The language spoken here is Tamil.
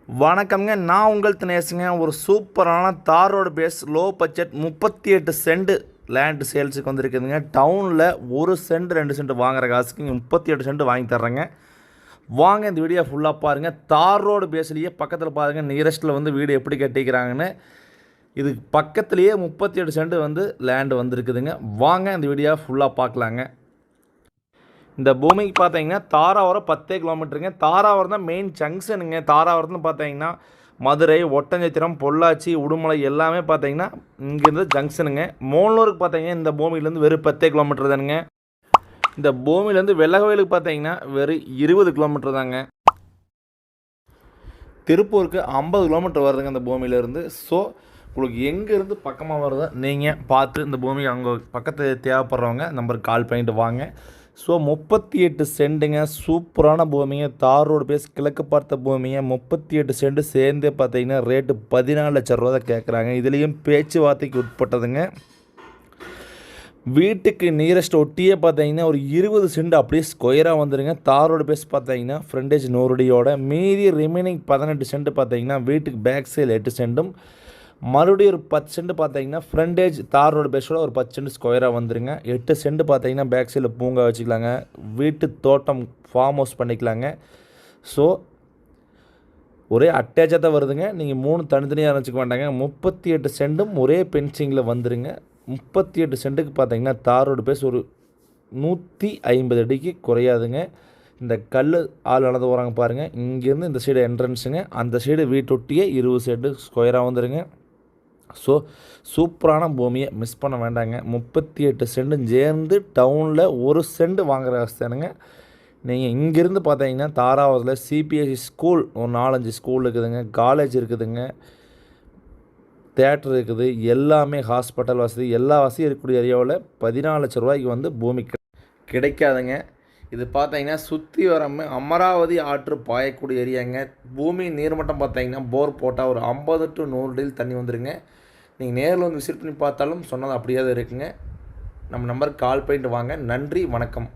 வணக்கம்ங்க. நான் உங்கள் தினேஷுங்க. ஒரு சூப்பரான tar road face low budget 38 cent land சேல்ஸுக்கு வந்துருக்குதுங்க. டவுனில் 1 சென்ட் 2 சென்ட் வாங்குற காசுக்கு 38 சென்ட் வாங்கி தர்றேங்க. வாங்க இந்த வீடியோ ஃபுல்லாக பாருங்கள். தார் ரோடு பேஸ்லேயே பக்கத்தில் பாருங்கள் நியரஸ்ட்டில் வந்து வீடு எப்படி கட்டிக்கிறாங்கன்னு. இதுக்கு பக்கத்துலேயே 38 சென்ட் வந்து லேண்டு வந்துருக்குதுங்க. வாங்க இந்த வீடியோ ஃபுல்லாக பார்க்கலாங்க. இந்த பூமிக்கு பார்த்தீங்கன்னா தாராவரம் 10 கிலோமீட்டருங்க. தாராவரம் தான் மெயின் ஜங்ஷனுங்க. தாராவரத்தில் பார்த்தீங்கன்னா மதுரை, ஒட்டஞ்சத்திரம், பொள்ளாச்சி, உடுமலை எல்லாமே பார்த்தீங்கன்னா இங்கேருந்து ஜங்ஷனுங்க. மோனூருக்கு பார்த்தீங்கன்னா இந்த பூமியிலேருந்து வெறும் 10 கிலோமீட்டர் தானுங்க. இந்த பூமியிலேருந்து வெள்ளகோயிலுக்கு பார்த்தீங்கன்னா வெறும் 20 கிலோமீட்டர் தாங்க. திருப்பூருக்கு 50 கிலோமீட்டர் வருதுங்க இந்த பூமியிலேருந்து. ஸோ உங்களுக்கு எங்கேருந்து பக்கமாக வருதோ நீங்கள் பார்த்து இந்த பூமி அங்கே பக்கத்து தேவைப்படுறவங்க நம்பருக்கு கால் பண்ணிட்டு வாங்க. ஸோ 38 சென்ட்டுங்க. சூப்பரான பூமிங்க. தார் ரோடு பேஸ் கிழக்கு பார்த்த பூமிங்க. 38 சென்ட் சேர்ந்தே பார்த்தீங்கன்னா ரேட்டு 14 லட்சம் ரூபா தான் கேட்குறாங்க. இதுலேயும் பேச்சுவார்த்தைக்கு உட்பட்டதுங்க. வீட்டுக்கு நியரஸ்ட் ஒட்டியே பார்த்தீங்கன்னா ஒரு 20 சென்ட் அப்படியே ஸ்கொயராக வந்துடுங்க. தார் ரோடு பேஸ் பார்த்தீங்கன்னா ஃப்ரண்டேஜ் 100 அடியோட மீதி ரிமைனிங் 18 சென்ட் பார்த்தீங்கன்னா வீட்டுக்கு பேக் சைடு 8 சென்ட்டும் மறுபடியும் ஒரு 10 சென்ட் பார்த்தீங்கன்னா ஃப்ரண்டேஜ் தார் ரோடு பேஸோட ஒரு 10 சென்ட் ஸ்கொயராக வந்துருங்க. 8 சென்ட் பார்த்தீங்கன்னா பேக் சைடில் பூங்கா வச்சுக்கலாங்க. வீட்டு தோட்டம் ஃபார்ம் ஹவுஸ் பண்ணிக்கலாங்க. ஸோ ஒரே அட்டாச்சாக தான் வருதுங்க. நீங்கள் 3 தனித்தனியாக வச்சுக்க வேண்டாங்க. 38 சென்ட்டும் ஒரே பென்சிங்கில் வந்துருங்க. 38 சென்ட்டுக்கு பார்த்தீங்கன்னா தார் ரோடு பேஸ் ஒரு 150 அடிக்கு குறையாதுங்க. இந்த கல் ஆள் நடந்து போகிறாங்க பாருங்கள். இங்கேருந்து இந்த சைடு என்ட்ரன்ஸுங்க. அந்த சைடு வீட்டொட்டியே 20 சென்ட் ஸ்கொயராக வந்துருங்க. ஸோ சூப்பரான பூமியை மிஸ் பண்ண வேண்டாங்க. 38 சென்ட் சேர்ந்து டவுனில் 1 சென்ட் வாங்குகிற அவஸ்தானுங்க. நீங்கள் இங்கேருந்து பார்த்தீங்கன்னா தாராவரத்தில் சிபிஎஸ்சி ஸ்கூல் ஒரு 4-5 ஸ்கூல் இருக்குதுங்க, காலேஜ் இருக்குதுங்க, தேட்டர் இருக்குது, எல்லாமே ஹாஸ்பிட்டல் வசதி எல்லா வசதியும் இருக்கக்கூடிய ஏரியாவில் 14 லட்ச ரூபாய்க்கு வந்து பூமி கிடைக்காதுங்க. இது பார்த்தீங்கன்னா சுற்றி வராம அமராவதி ஆற்று பாயக்கூடிய ஏரியாங்க. பூமி நீர்மட்டம் பார்த்தீங்கன்னா போர் போட்டால் ஒரு 50 to 100 அடியில் தண்ணி வந்துருங்க. நீங்கள் நேரில் வந்து விசிட் பண்ணி பார்த்தாலும் சொன்னது அப்படியே தான் இருக்குங்க. நம்ம நம்பருக்கு கால் பண்ணிட்டு வாங்க. நன்றி, வணக்கம்.